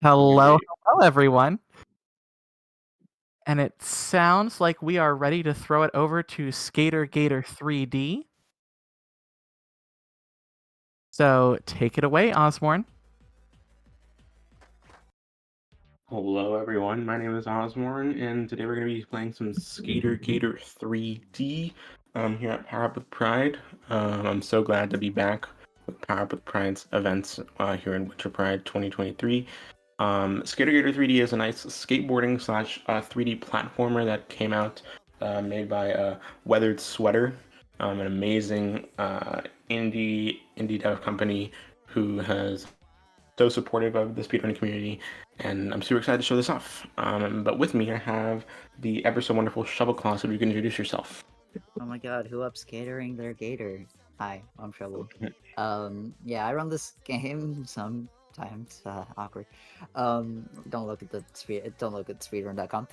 Hello, Alright. hello, everyone. And it sounds like we are ready to throw it over to Skator Gator 3D. So take it away, Ozmourn. Hello everyone, my name is Ozmourn, and today we're going to be playing some Skator Gator 3D here at Power Up with Pride. I'm so glad to be back with Power Up with Pride's events here in Winter Pride 2023. Skator Gator 3D is a nice skateboarding slash 3D platformer that came out made by Weathered Sweater, an amazing indie dev company who has so supportive of the speedrunning community, and I'm super excited to show this off. But with me, I have the ever so wonderful Shovel Claw, so you can introduce yourself. Oh my god, who up skatering their Gator? Hi, I'm Shovel. Yeah, I run this game sometimes. Awkward. Don't look at the speedrun.com.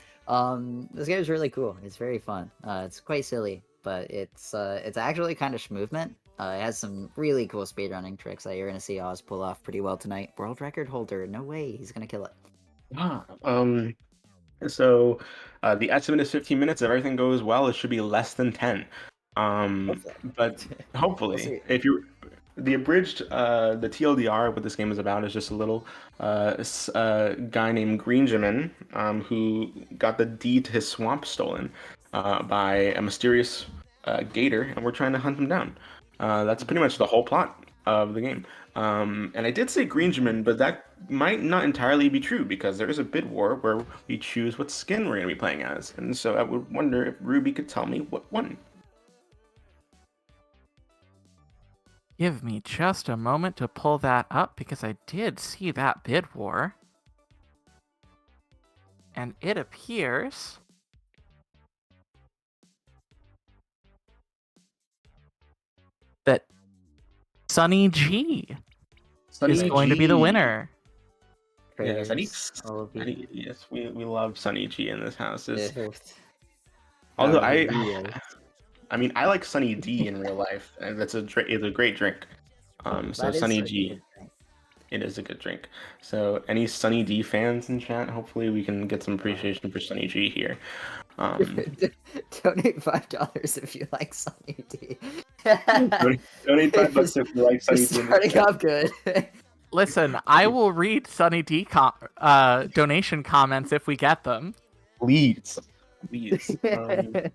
This game is really cool. It's very fun. It's quite silly, but it's actually kind of schmovement. It has some really cool speedrunning tricks that you're gonna see Oz pull off pretty well tonight. World record holder, no way, he's gonna kill it. Ah, so the estimate is 15 minutes. If everything goes well, it should be less than 10. Hopefully. But We'll hopefully, see. if you the abridged, the TLDR, what this game is about is just a little guy named Greenjamin, who got the deed to his swamp stolen by a mysterious gator, and we're trying to hunt him down. That's pretty much the whole plot of the game. And I did say Greenjamin, but that might not entirely be true because there is a bid war where we choose what skin we're going to be playing as. And so I would wonder if Ruby could tell me what one. Give me just a moment to pull that up because I did see that bid war. And it appears that Sunny G is going to be the winner. Yeah, Traders, all of you. yes, we love Sunny G in this house. Yeah. Although Yes. I mean, I like Sunny D in real life, and it's a great drink. So That is Sunny a G, good thing. it is a good drink. So any Sunny D fans in chat, hopefully we can get some appreciation for Sunny G here. Donate $5 if you like Sunny D. donate $5 if you like Sunny D. Starting off good. Listen, I will read Sunny D donation comments if we get them. Please. With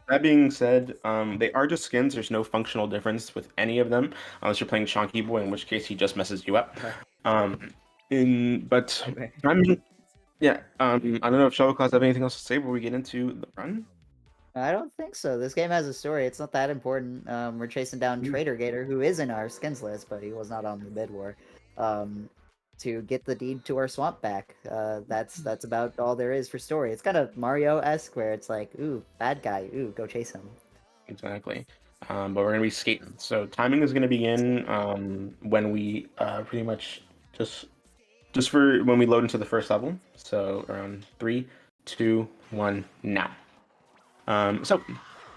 that being said, they are just skins. There's no functional difference with any of them, unless you're playing Chonky Boy, in which case he just messes you up. I mean, yeah. I don't know if Shovel Claws have anything else to say before we get into the run. I don't think so. This game has a story. It's not that important. We're chasing down Trader Gator, who is in our skins list, but he was not on the bid war. To get the deed to our swamp back. That's about all there is for story. It's kind of Mario-esque, where it's like, ooh, bad guy, ooh, go chase him. Exactly. But we're gonna be skating. So timing is gonna begin when we pretty much just for when we load into the first level. So around 3, 2, 1, now. So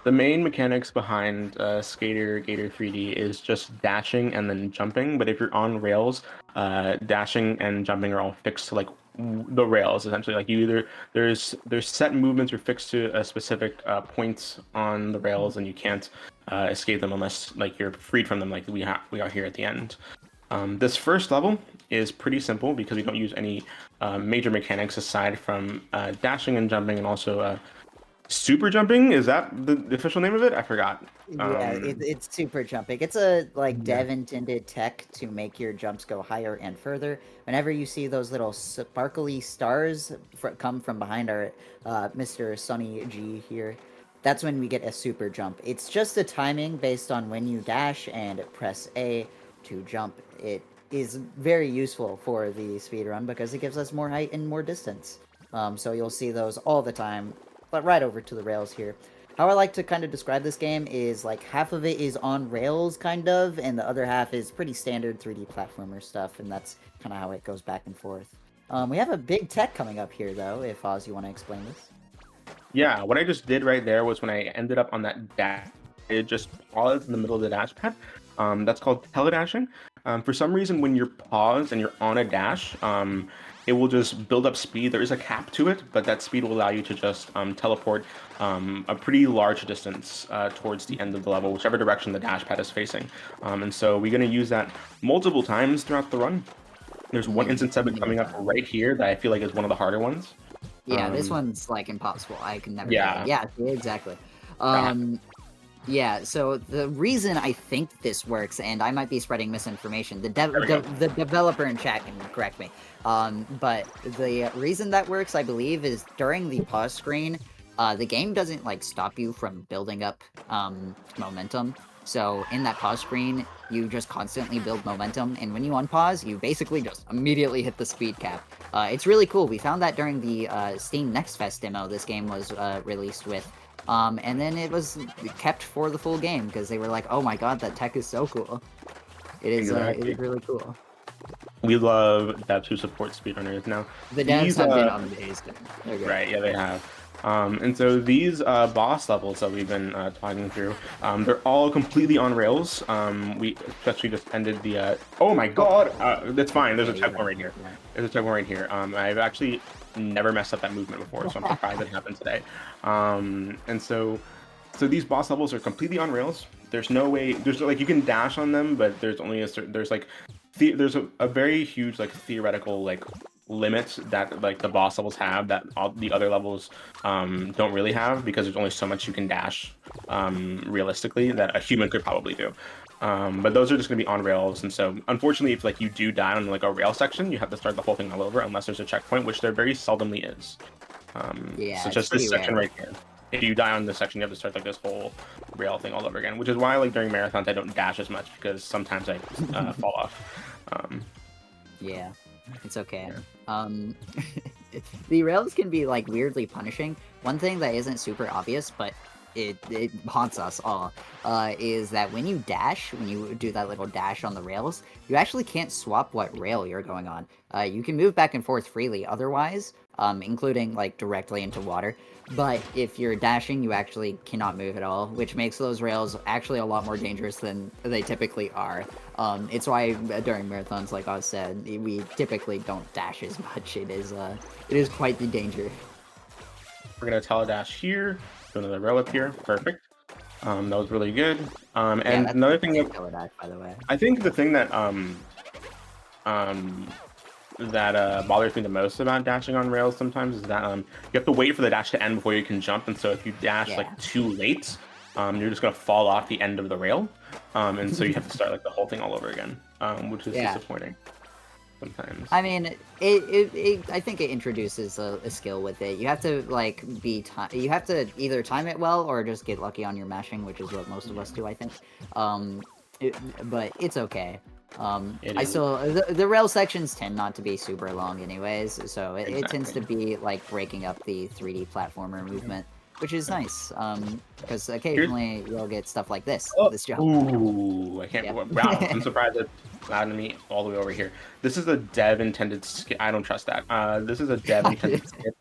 the main mechanics behind Skator Gator 3D is just dashing and then jumping. But if you're on rails, dashing and jumping are all fixed to like the rails essentially. Like you either there's set movements are fixed to a specific points on the rails, and you can't escape them unless like you're freed from them, like we are here at the end. This first level is pretty simple because we don't use any major mechanics aside from dashing and jumping, and also super jumping. Is that the official name of it? I forgot. Yeah, it's super jumping. It's a dev intended tech to make your jumps go higher and further. Whenever you see those little sparkly stars come from behind our Mr. Sunny G here, that's when we get a super jump. It's just a timing based on when you dash and press A to jump. It is very useful for the speedrun because it gives us more height and more distance. So you'll see those all the time. But right over to the rails here. How I like to kind of describe this game is like half of it is on rails, kind of, and the other half is pretty standard 3D platformer stuff, and that's kind of how it goes back and forth. We have a big tech coming up here, though, if Oz, you want to explain this. Yeah, what I just did right there was when I ended up on that dash, it just paused in the middle of the dash pad. That's called teledashing. For some reason, when you're paused and you're on a dash, it will just build up speed. There is a cap to it, but that speed will allow you to just teleport a pretty large distance towards the end of the level, whichever direction the dash pad is facing. And so we're going to use that multiple times throughout the run. There's one instance of it coming up right here that I feel like is one of the harder ones. Yeah, this one's like impossible. I can never do Yeah. it. Yeah, exactly. That. Yeah, so the reason I think this works, and I might be spreading misinformation, the developer in chat can correct me, but the reason that works, I believe, is during the pause screen, the game doesn't, like, stop you from building up, momentum. So in that pause screen, you just constantly build momentum, and when you unpause, you basically just immediately hit the speed cap. It's really cool. We found that during the Steam Next Fest demo this game was released with. And then it was kept for the full game because they were like, "Oh my god, that tech is so cool." It is really cool. We love devs who support speedrunners. Now, The devs have been amazing. Right, yeah, they have. And so these boss levels that we've been talking through, they're all completely on rails. We especially just ended the. Oh my god, that's fine. There's a checkpoint right here. There's a checkpoint right here. I've actually never messed up that movement before, so I'm surprised it happened today. And so these boss levels are completely on rails. There's no way. There's like you can dash on them, but there's only a certain. There's like there's a very huge like theoretical like limits that like the boss levels have that all the other levels don't really have, because there's only so much you can dash realistically that a human could probably do. But those are just going to be on rails, and so unfortunately, if like you do die on like a rail section, you have to start the whole thing all over unless there's a checkpoint, which there very seldomly is. Yeah, so just this section right here. If you die on this section, you have to start like this whole rail thing all over again, which is why like during marathons I don't dash as much, because sometimes I fall off. Yeah, it's okay. The rails can be like weirdly punishing. One thing that isn't super obvious, but it haunts us all, is that when you dash, when you do that little dash on the rails, you actually can't swap what rail you're going on. You can move back and forth freely otherwise, including like directly into water. But if you're dashing, you actually cannot move at all, which makes those rails actually a lot more dangerous than they typically are. It's why during marathons, like Oz said, we typically don't dash as much. It is quite the danger. We're gonna teledash here, do another rail up here, perfect. That was really good. And yeah, another thing that teledash, by the way. I think the thing that bothers me the most about dashing on rails sometimes is that you have to wait for the dash to end before you can jump, and so if you dash like too late, you're just gonna fall off the end of the rail, and so you have to start like the whole thing all over again, which is disappointing sometimes. I mean, I think it introduces a skill with it. You have to like you have to either time it well or just get lucky on your mashing, which is what most of us do, I think. But it's okay. The rail sections tend not to be super long anyways, so it tends to be like breaking up the 3D platformer movement, which is nice, because occasionally you'll get stuff like this, this jump. Ooh, I can't. Yeah. Wow, I'm surprised that allowed me all the way over here. This is a dev intended skip. I don't trust that. This is a dev intended skip.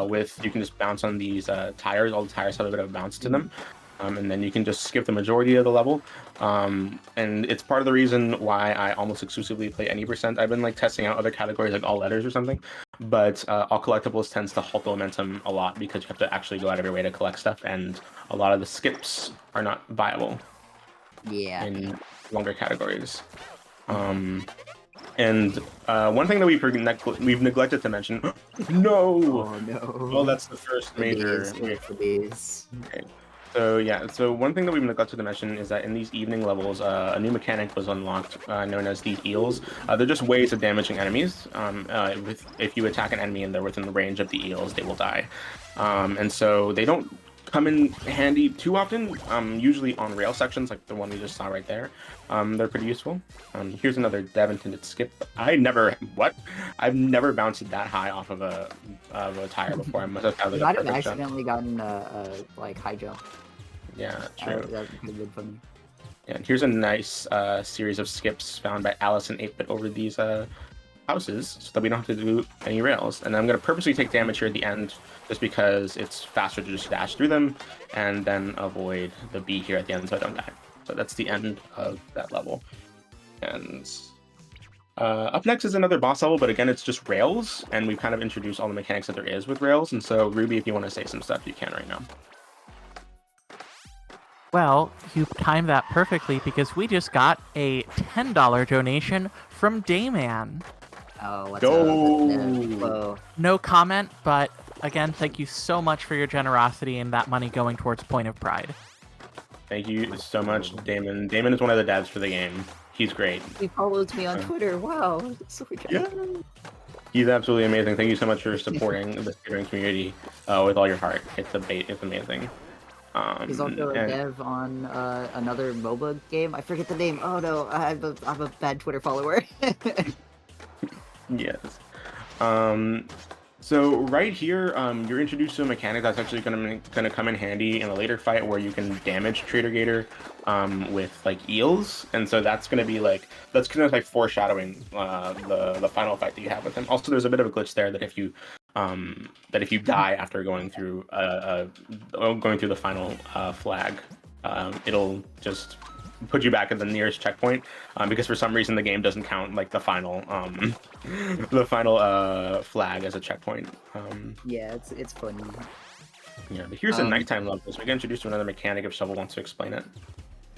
With you can just bounce on these tires. All the tires have a bit of a bounce to them. And then you can just skip the majority of the level. And it's part of the reason why I almost exclusively play any percent. I've been like testing out other categories like all letters or something, but all collectibles tends to halt the momentum a lot because you have to actually go out of your way to collect stuff, and a lot of the skips are not viable. Yeah. In longer categories. And one thing that we've neglected to mention. No. Oh no. Well, that's the first major. Okay. So yeah, so one thing that we've neglected to mention is that in these evening levels, a new mechanic was unlocked known as these eels. They're just ways of damaging enemies. If you attack an enemy and they're within the range of the eels, they will die. And so they don't come in handy too often, usually on rail sections like the one we just saw right there. They're pretty useful. Here's another dev intended skip. I've never bounced that high off of a tire before. I must have found like, I've accidentally gotten like high jump. Yeah, true. That's good for me. Yeah, here's a nice series of skips found by Alice and 8-Bit over these houses, so that we don't have to do any rails. And I'm going to purposely take damage here at the end, just because it's faster to just dash through them, and then avoid the B here at the end so I don't die. So that's the end of that level. And up next is another boss level, but again, it's just rails, and we've kind of introduced all the mechanics that there is with rails. And so, Ruby, if you want to say some stuff, you can right now. Well, you timed that perfectly because we just got a $10 donation from Dayman. Oh, what's Go! up? Whoa. No comment, but again, thank you so much for your generosity and that money going towards Point of Pride. Thank you so much, Damon. Damon is one of the dads for the game. He's great. He follows me on Twitter. Wow. So Yeah. He's absolutely amazing. Thank you so much for supporting the skatering community with all your heart. It's amazing. He's also a dev on another MOBA game. I forget the name. Oh no, I'm a bad Twitter follower. Yes. So right here, you're introduced to a mechanic that's actually gonna come in handy in a later fight where you can damage Trader Gator with like eels, and so that's gonna be like foreshadowing the final fight that you have with him. Also, there's a bit of a glitch there that if you die after going through the final flag, it'll just put you back at the nearest checkpoint because for some reason the game doesn't count like the final flag as a checkpoint. Yeah, it's funny. Yeah, but here's the nighttime level, so we get introduced to another mechanic if Shovel wants to explain it.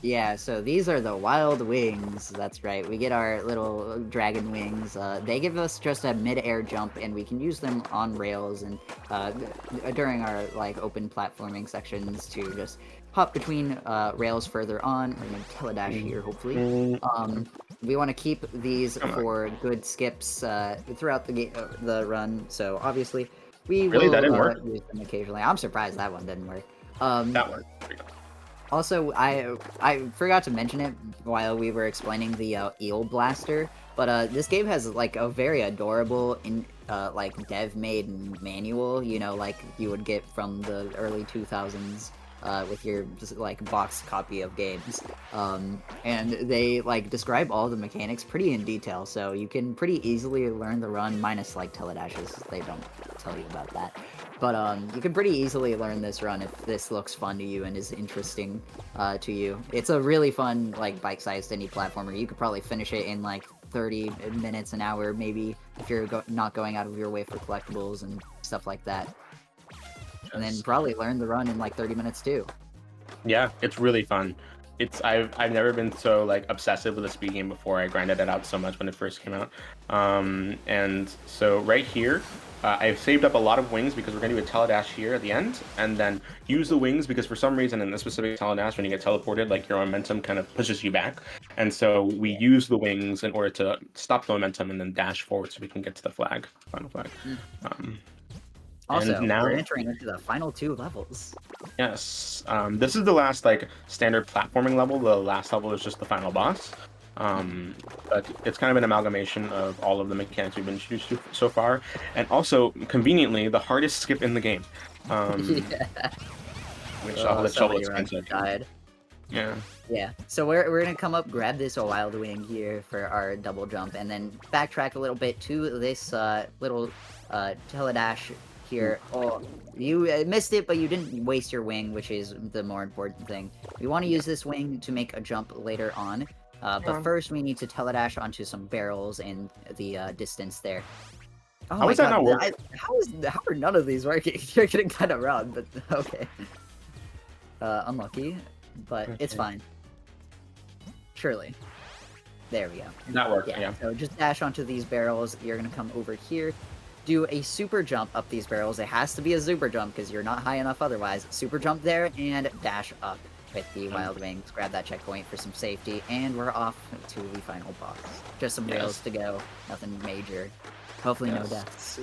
Yeah, so these are the wild wings. That's right. We get our little dragon wings. They give us just a mid-air jump, and we can use them on rails and during our like open platforming sections to just hop between rails further on. We're gonna teledash here, hopefully. We want to keep these for good skips throughout the run. So obviously, we Really? will That didn't work? use them occasionally. I'm surprised that one didn't work. That worked. Also, I forgot to mention it while we were explaining the eel blaster, but this game has like a very adorable like dev-made manual, you know, like you would get from the early 2000s with your just, like box copy of games, and they like describe all the mechanics pretty in detail, so you can pretty easily learn the run, minus like teledashes. They don't tell you about that. But you can pretty easily learn this run if this looks fun to you and is interesting to you. It's a really fun, like, bite-sized indie platformer. You could probably finish it in, like, 30 minutes, an hour, maybe, if you're not going out of your way for collectibles and stuff like that. Yes. And then probably learn the run in, like, 30 minutes, too. Yeah, it's really fun. I've never been so like obsessive with a speed game before. I grinded it out so much when it first came out. And so right here, I've saved up a lot of wings because we're going to do a teledash here at the end, and then use the wings because for some reason in this specific teledash, when you get teleported, like your momentum kind of pushes you back. And so we use the wings in order to stop the momentum and then dash forward so we can get to the final flag. Also, and now, we're entering into the final 2 levels. Yes, this is the last like standard platforming level. The last level is just the final boss. But it's kind of an amalgamation of all of the mechanics we've been introduced to so far, and also conveniently the hardest skip in the game. Yeah. Which I'll let Shovel explain. Died. Yeah. Yeah. So we're gonna come up, grab this wild wing here for our double jump, and then backtrack a little bit to this little teledash here. Oh, you missed it, but you didn't waste your wing, which is the more important thing. We want to use this wing to make a jump later on, but first we need to teledash onto some barrels in the distance there. Oh how is that not working? How are none of these working? You're getting kind of robbed, but okay. Unlucky, but it's fine. Surely. There we go. That worked, yeah. So just dash onto these barrels. You're gonna come over here. Do a super jump up these barrels. It has to be a super jump because you're not high enough otherwise. Super jump there and dash up with the wild wings. Grab that checkpoint for some safety, and we're off to the final boss. Just some rails to go. Nothing major. Hopefully no deaths.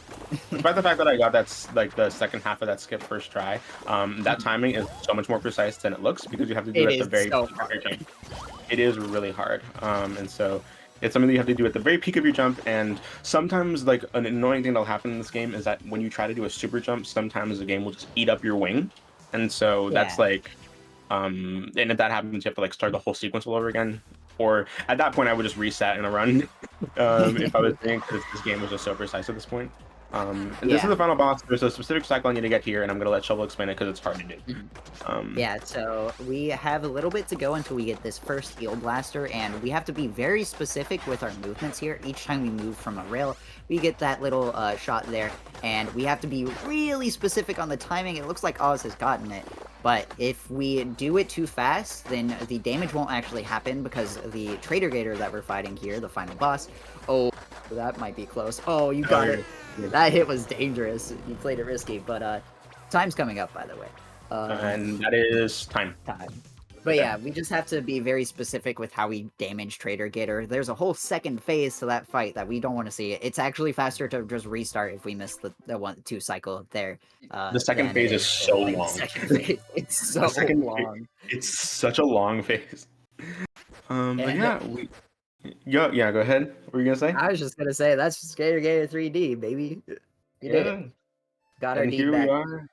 Despite the fact that I got that like the second half of that skip first try, that timing is so much more precise than it looks because you have to do it at the very peak. It is really hard, and so it's something that you have to do at the very peak of your jump. And sometimes, like an annoying thing that'll happen in this game is that when you try to do a super jump, sometimes the game will just eat up your wing, and so that's like, and if that happens, you have to like start the whole sequence all over again. Or at that point, I would just reset in a run if I was thinking, because this game was just so precise at this point. And this is Yeah. the final boss. There's a specific cycle I need to get here, and I'm gonna let Shovel explain it because it's hard to do. Mhm. Um, Yeah, so we have a little bit to go until we get this first Eel Blaster, and we have to be very specific with our movements here. Each time we move from a rail, we get that little shot there, and we have to be really specific on the timing. It looks like Oz has gotten it, but if we do it too fast, then the damage won't actually happen because the Trader Gator that we're fighting here, the final boss, oh, that might be close. Oh, you got it. That hit was dangerous. You played it risky, but time's coming up, by the way. and that is time. Time. But yeah, we just have to be very specific with how we damage Trader Gator. There's a whole second phase to that fight that we don't want to see. It's actually faster to just restart if we miss the 1-2 cycle there. The second than phase it is is so like the long. second phase. It's so The second long. It's such a long phase. But And yeah, yeah. Go ahead. What were you gonna say? I was just gonna say that's Skator Gator 3D, baby. You did it. Yeah. Got our And deed here we back. are,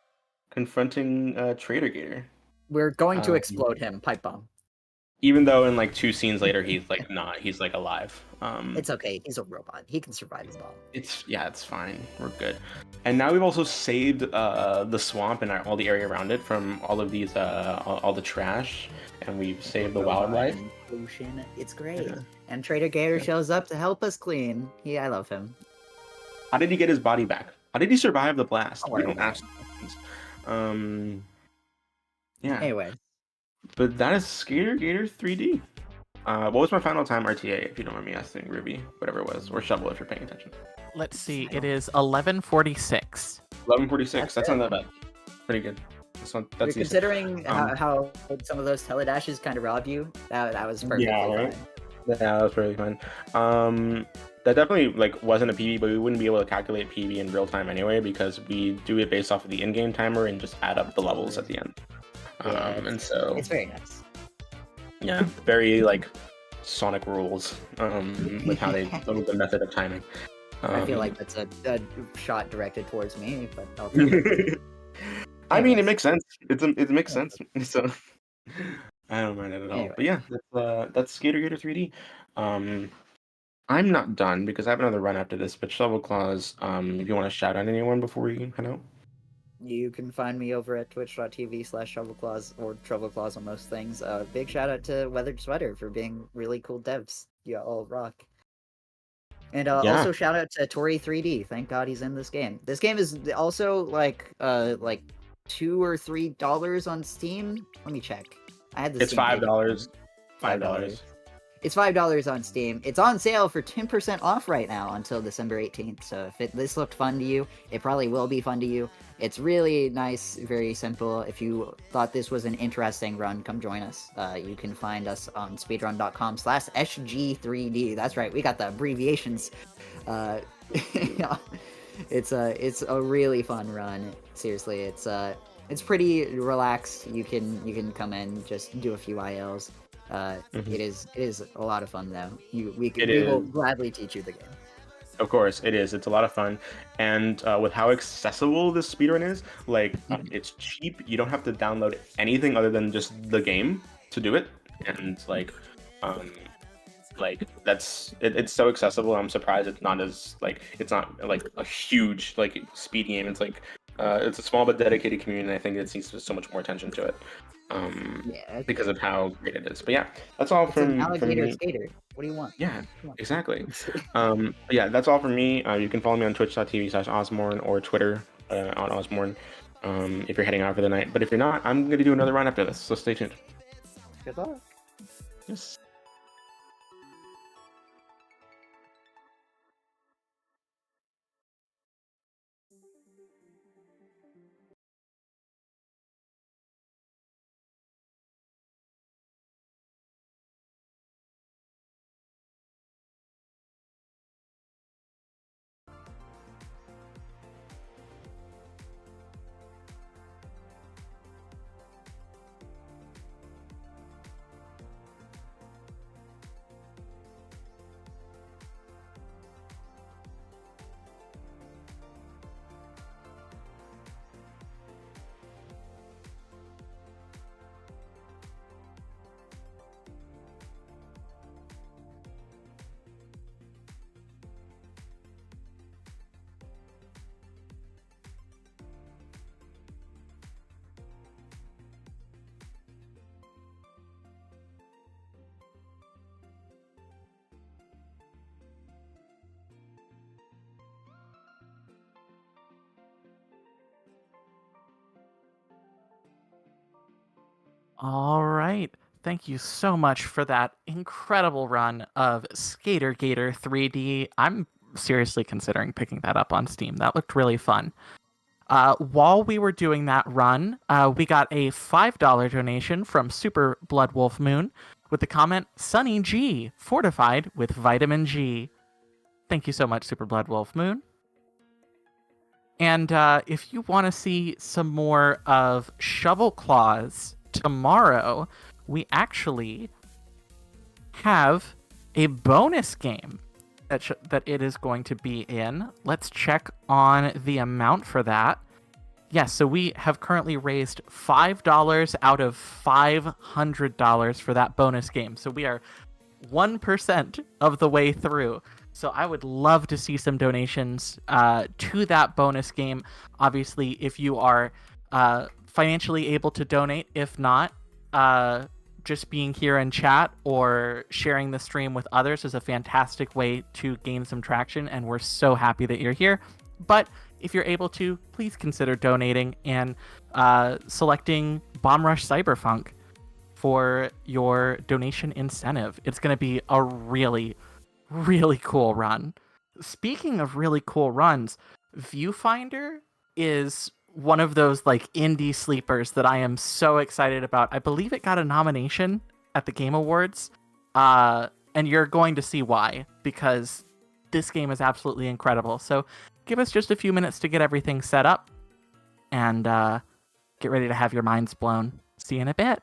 confronting Trader Gator. We're going to Um, explode him. Pipe bomb. Even though in like 2 scenes later he's like not, he's like alive. It's okay. He's a robot. He can survive the bomb. It's fine. We're good. And now we've also saved the swamp and all the area around it from all of these all the trash, and we've saved the wildlife. Ocean. It's great. Yeah. And Trader Gator shows up to help us clean. Yeah, I love him. How did he get his body back? How did he survive the blast? Don't We worry don't about ask questions. Yeah. Anyway, But that is Skater Gator 3D. What was my final time RTA, if you don't mind me asking, Ruby? Whatever it was, or Shovel if you're paying attention. Let's see. It is 11:46. 11:46. That's good. not that bad. Pretty good. That's you're decent. considering how some of those teledashes kind of rob you. That was perfectly right? fine. Yeah, that was pretty fun. That definitely like wasn't a PB, but we wouldn't be able to calculate PB in real time anyway because we do it based off of the in-game timer and just add up the levels at the end. Yeah, And so it's very nice. yeah, very like Sonic rules with how they the method of timing. I feel like that's a shot directed towards me, but I'll take it. I mean, it Anyways. makes sense. It makes Yeah. sense. So I don't mind it at all. Anyway. But yeah, that's Skater Gator 3D. I'm not done because I have another run after this. But Shovel Claws, if you want to shout out anyone before we head out. You can find me over at twitch.tv/shovelclaws or shovelclaws on most things. Big shout out to Weathered Sweater for being really cool devs. You all rock. And Yeah. also shout out to Tori3D. Thank God he's in this game. This game is also like $2 or $3 on Steam. Let me check. I had the It's Steam page. $5. $5. It's $5 on Steam. It's on sale for 10% off right now until December 18th. So if this looked fun to you, it probably will be fun to you. It's really nice, very simple. If you thought this was an interesting run, come join us. You can find us on speedrun.com/SG3D. That's right, we got the abbreviations. Yeah. It's a really fun run. Seriously, it's pretty relaxed. You can come in, just do a few ILs. It is a lot of fun though. We will gladly teach you the game. Of course, it is. It's a lot of fun, and with how accessible this speedrun is, like it's cheap. You don't have to download anything other than just the game to do it, and that's it's so accessible. I'm surprised it's not like a huge like speed game. It's like it's a small but dedicated community, and I think it needs so much more attention to it. Because of how great it is. But yeah, that's all from an alligator me. skater. What do you want? Yeah, exactly. Yeah, that's all from me. You can follow me on twitch.tv/Ozmourn or Twitter on Ozmourn if you're heading out for the night. But if you're not, I'm going to do another run after this, so stay tuned. Good luck. Yes. All right. Thank you so much for that incredible run of Skater Gator 3D. I'm seriously considering picking that up on Steam. That looked really fun. While we were doing that run, we got a $5 donation from Super Blood Wolf Moon with the comment Sunny G, fortified with vitamin G. Thank you so much, Super Blood Wolf Moon. And if you want to see some more of Shovel Claws tomorrow, we actually have a bonus game that it is going to be in. Let's check on the amount for that. Yes, so we have currently raised $5 out of $500 for that bonus game. So we are 1% of the way through. So I would love to see some donations to that bonus game. Obviously, if you are financially able to donate, if not, just being here in chat or sharing the stream with others is a fantastic way to gain some traction, and we're so happy that you're here. But if you're able to, please consider donating and selecting Bomb Rush Cyberpunk for your donation incentive. It's going to be a really, really cool run. Speaking of really cool runs, Viewfinder is one of those like indie sleepers that I am so excited about. I believe it got a nomination at the Game Awards, and you're going to see why, because this game is absolutely incredible. So give us just a few minutes to get everything set up and get ready to have your minds blown. See you in a bit.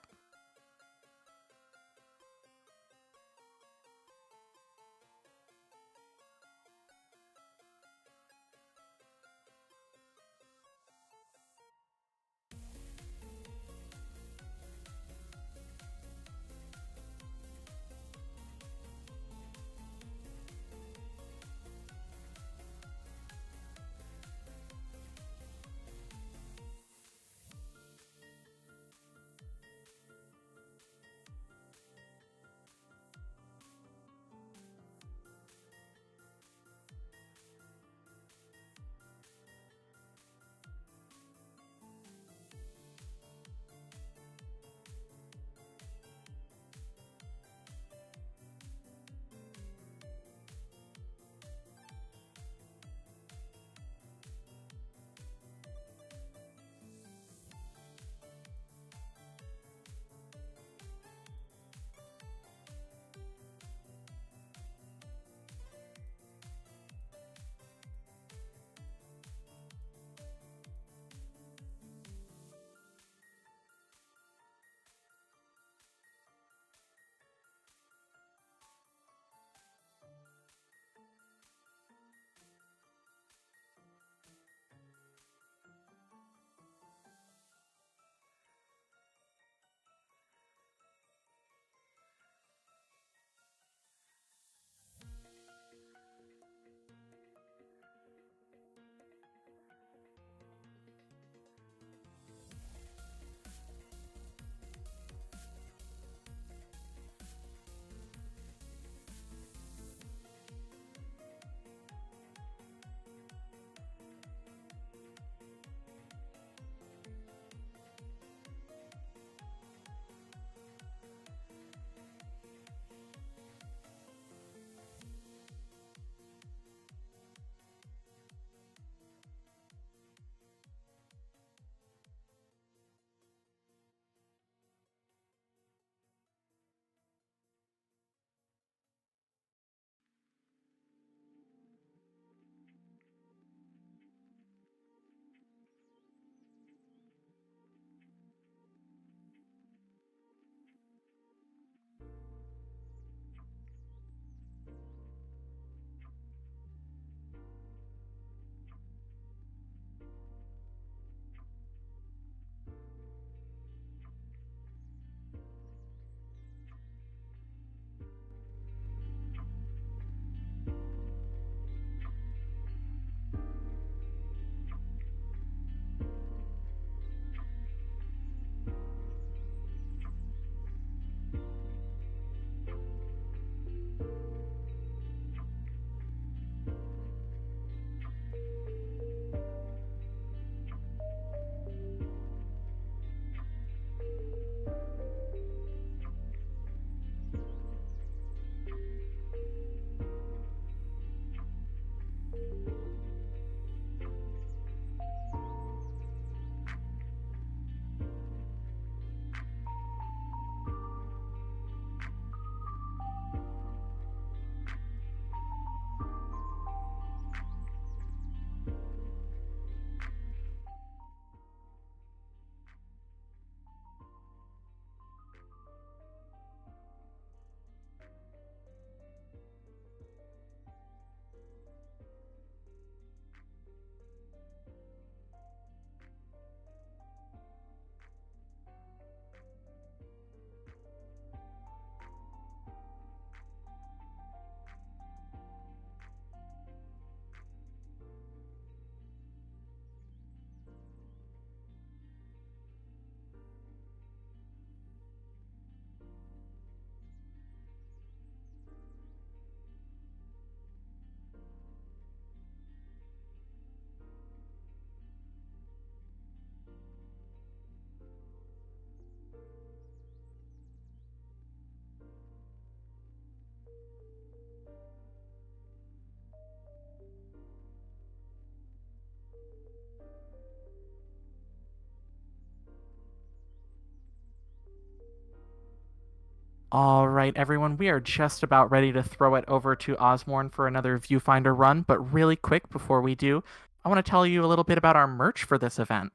All right, everyone, we are just about ready to throw it over to Ozmourn for another Viewfinder run, but really quick before we do, I want to tell you a little bit about our merch for this event.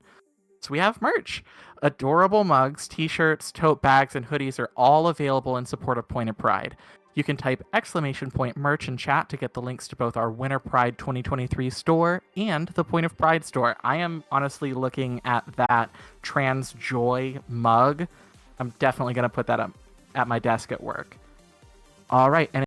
So we have merch. Adorable mugs, t-shirts, tote bags, and hoodies are all available in support of Point of Pride. You can type !merch in chat to get the links to both our Winter Pride 2023 store and the Point of Pride store. I am honestly looking at that Trans Joy mug. I'm definitely going to put that up at my desk at work. All right, and